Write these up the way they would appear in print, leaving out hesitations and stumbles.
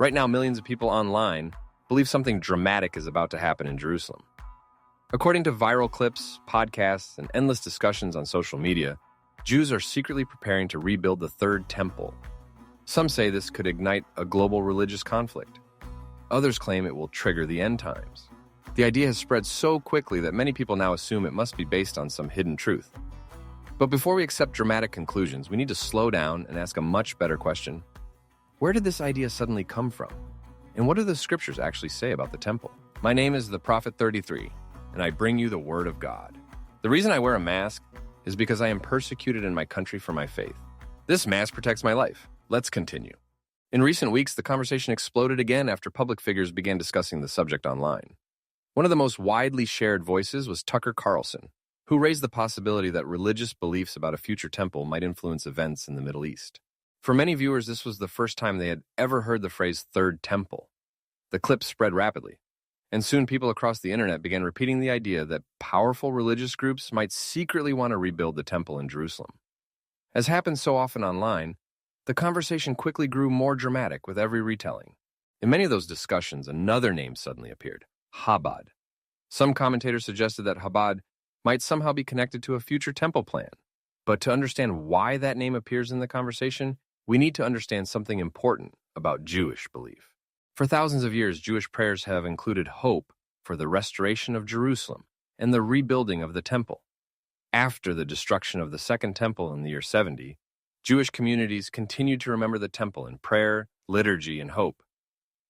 Right now, millions of people online believe something dramatic is about to happen in Jerusalem. According to viral clips, podcasts, and endless discussions on social media, Jews are secretly preparing to rebuild the Third Temple. Some say this could ignite a global religious conflict. Others claim it will trigger the end times. The idea has spread so quickly that many people now assume it must be based on some hidden truth. But before we accept dramatic conclusions, we need to slow down and ask a much better question. Where did this idea suddenly come from? And what do the scriptures actually say about the temple? My name is the Prophet 33, and I bring you the Word of God. The reason I wear a mask is because I am persecuted in my country for my faith. This mask protects my life. Let's continue. In recent weeks, the conversation exploded again after public figures began discussing the subject online. One of the most widely shared voices was Tucker Carlson, who raised the possibility that religious beliefs about a future temple might influence events in the Middle East. For many viewers, this was the first time they had ever heard the phrase Third Temple. The clip spread rapidly, and soon people across the internet began repeating the idea that powerful religious groups might secretly want to rebuild the temple in Jerusalem. As happens so often online, the conversation quickly grew more dramatic with every retelling. In many of those discussions, another name suddenly appeared, Chabad. Some commentators suggested that Chabad might somehow be connected to a future temple plan. But to understand why that name appears in the conversation, we need to understand something important about Jewish belief. For thousands of years, Jewish prayers have included hope for the restoration of Jerusalem and the rebuilding of the temple. After the destruction of the Second Temple in the year 70, Jewish communities continued to remember the temple in prayer, liturgy, and hope.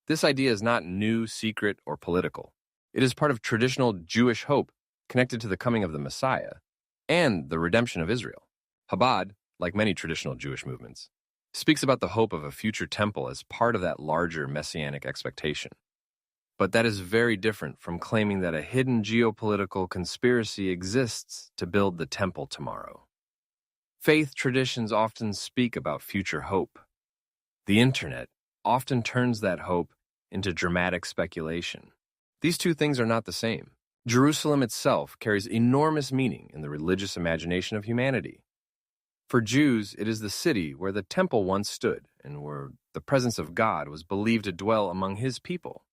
This idea is not new, secret, or political. It is part of traditional Jewish hope connected to the coming of the Messiah and the redemption of Israel. Chabad, like many traditional Jewish movements, speaks about the hope of a future temple as part of that larger messianic expectation. But that is very different from claiming that a hidden geopolitical conspiracy exists to build the temple tomorrow. Faith traditions often speak about future hope. The internet often turns that hope into dramatic speculation. These two things are not the same. Jerusalem itself carries enormous meaning in the religious imagination of humanity. For Jews, it is the city where the temple once stood and where the presence of God was believed to dwell among his people.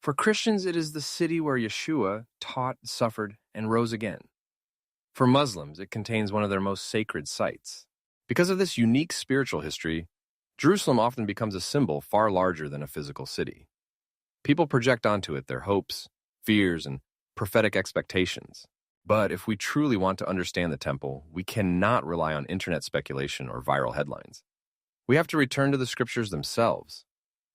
For Christians, it is the city where Yeshua taught, suffered, and rose again. For Muslims, it contains one of their most sacred sites. Because of this unique spiritual history, Jerusalem often becomes a symbol far larger than a physical city. People project onto it their hopes, fears, and prophetic expectations. But if we truly want to understand the temple, we cannot rely on internet speculation or viral headlines. We have to return to the scriptures themselves.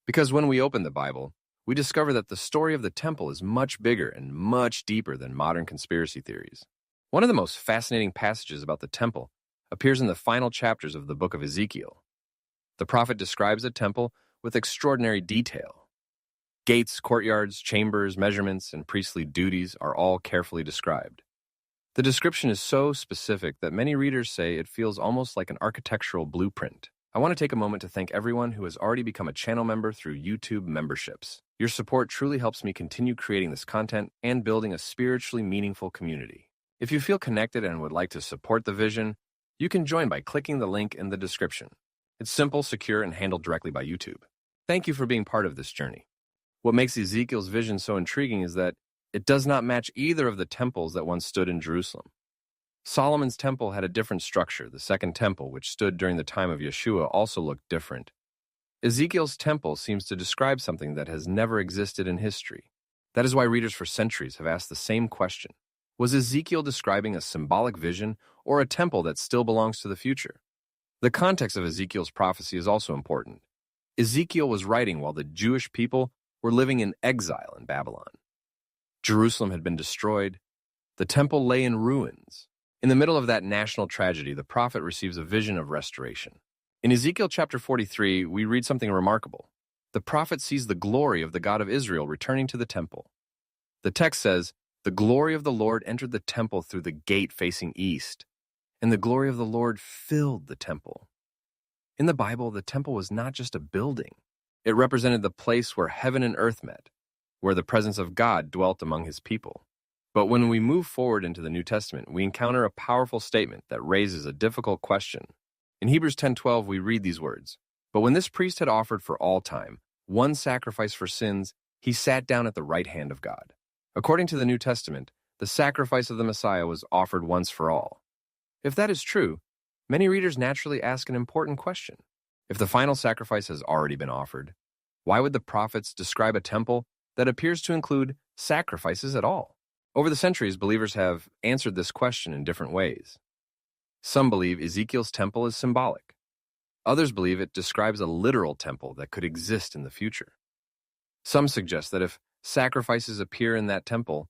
Because when we open the Bible, we discover that the story of the temple is much bigger and much deeper than modern conspiracy theories. One of the most fascinating passages about the temple appears in the final chapters of the book of Ezekiel. The prophet describes the temple with extraordinary detail. Gates, courtyards, chambers, measurements, and priestly duties are all carefully described. The description is so specific that many readers say it feels almost like an architectural blueprint. I want to take a moment to thank everyone who has already become a channel member through YouTube memberships. Your support truly helps me continue creating this content and building a spiritually meaningful community. If you feel connected and would like to support the vision, you can join by clicking the link in the description. It's simple, secure, and handled directly by YouTube. Thank you for being part of this journey. What makes Ezekiel's vision so intriguing is that it does not match either of the temples that once stood in Jerusalem. Solomon's temple had a different structure. The Second Temple, which stood during the time of Yeshua, also looked different. Ezekiel's temple seems to describe something that has never existed in history. That is why readers for centuries have asked the same question. Was Ezekiel describing a symbolic vision or a temple that still belongs to the future? The context of Ezekiel's prophecy is also important. Ezekiel was writing while the Jewish people were living in exile in Babylon. Jerusalem had been destroyed. The temple lay in ruins. In the middle of that national tragedy, the prophet receives a vision of restoration. In Ezekiel chapter 43, we read something remarkable. The prophet sees the glory of the God of Israel returning to the temple. The text says, "The glory of the Lord entered the temple through the gate facing east, and the glory of the Lord filled the temple." In the Bible, the temple was not just a building. It represented the place where heaven and earth met, where the presence of God dwelt among his people. But when we move forward into the New Testament, we encounter a powerful statement that raises a difficult question. In Hebrews 10:12, we read these words, "But when this priest had offered for all time one sacrifice for sins, he sat down at the right hand of God. According to the New Testament, the sacrifice of the Messiah was offered once for all. If that is true, many readers naturally ask an important question. If the final sacrifice has already been offered, why would the prophets describe a temple that appears to include sacrifices at all? Over the centuries, believers have answered this question in different ways. Some believe Ezekiel's temple is symbolic. Others believe it describes a literal temple that could exist in the future. Some suggest that if sacrifices appear in that temple,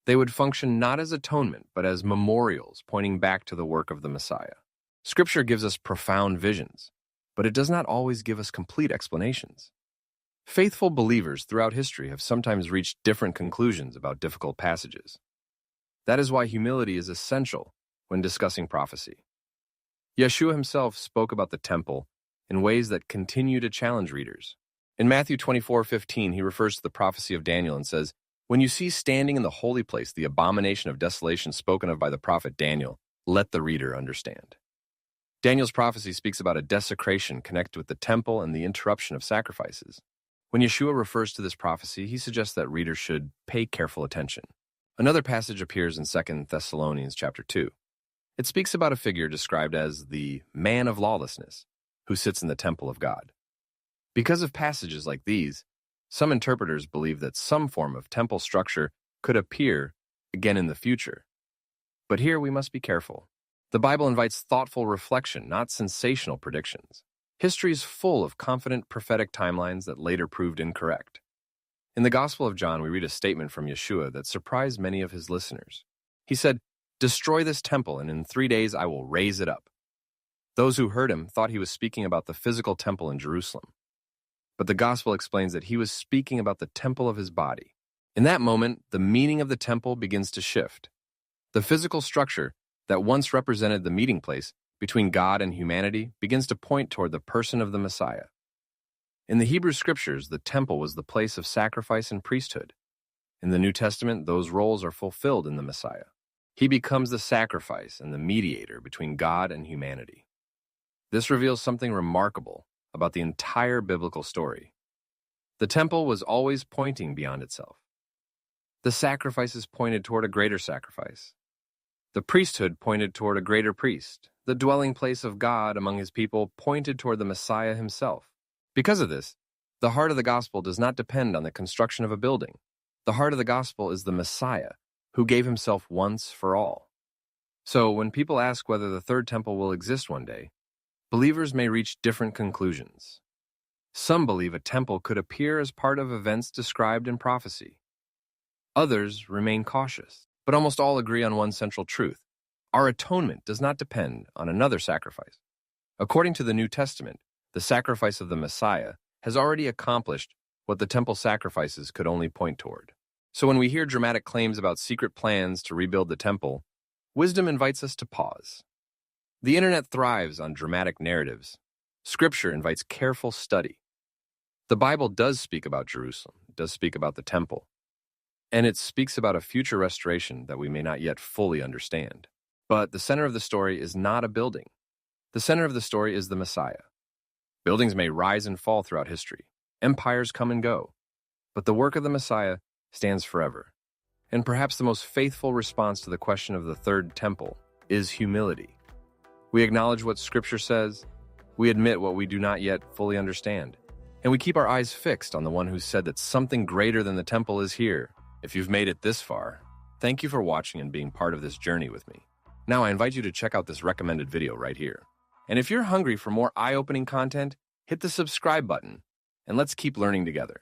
they would function not as atonement, but as memorials pointing back to the work of the Messiah. Scripture gives us profound visions, but it does not always give us complete explanations. Faithful believers throughout history have sometimes reached different conclusions about difficult passages. That is why humility is essential when discussing prophecy. Yeshua himself spoke about the temple in ways that continue to challenge readers. In Matthew 24:15, he refers to the prophecy of Daniel and says, "When you see standing in the holy place the abomination of desolation spoken of by the prophet Daniel, let the reader understand." Daniel's prophecy speaks about a desecration connected with the temple and the interruption of sacrifices. When Yeshua refers to this prophecy, he suggests that readers should pay careful attention. Another passage appears in 2 Thessalonians chapter 2. It speaks about a figure described as the man of lawlessness who sits in the temple of God. Because of passages like these, some interpreters believe that some form of temple structure could appear again in the future. But here we must be careful. The Bible invites thoughtful reflection, not sensational predictions. History is full of confident prophetic timelines that later proved incorrect. In the Gospel of John, we read a statement from Yeshua that surprised many of his listeners. He said, "Destroy this temple, and in 3 days I will raise it up." Those who heard him thought he was speaking about the physical temple in Jerusalem. But the Gospel explains that he was speaking about the temple of his body. In that moment, the meaning of the temple begins to shift. The physical structure that once represented the meeting place between God and humanity begins to point toward the person of the Messiah. In the Hebrew Scriptures, the temple was the place of sacrifice and priesthood. In the New Testament, those roles are fulfilled in the Messiah. He becomes the sacrifice and the mediator between God and humanity. This reveals something remarkable about the entire biblical story. The temple was always pointing beyond itself. The sacrifices pointed toward a greater sacrifice. The priesthood pointed toward a greater priest. The dwelling place of God among his people pointed toward the Messiah himself. Because of this, the heart of the gospel does not depend on the construction of a building. The heart of the gospel is the Messiah, who gave himself once for all. So when people ask whether the third temple will exist one day, believers may reach different conclusions. Some believe a temple could appear as part of events described in prophecy. Others remain cautious, but almost all agree on one central truth. Our atonement does not depend on another sacrifice. According to the New Testament, the sacrifice of the Messiah has already accomplished what the temple sacrifices could only point toward. So when we hear dramatic claims about secret plans to rebuild the temple, wisdom invites us to pause. The internet thrives on dramatic narratives. Scripture invites careful study. The Bible does speak about Jerusalem, it does speak about the temple, and it speaks about a future restoration that we may not yet fully understand. But the center of the story is not a building. The center of the story is the Messiah. Buildings may rise and fall throughout history. Empires come and go. But the work of the Messiah stands forever. And perhaps the most faithful response to the question of the third temple is humility. We acknowledge what Scripture says, we admit what we do not yet fully understand, and we keep our eyes fixed on the one who said that something greater than the temple is here. If you've made it this far, thank you for watching and being part of this journey with me. Now I invite you to check out this recommended video right here. And if you're hungry for more eye-opening content, hit the subscribe button, and let's keep learning together.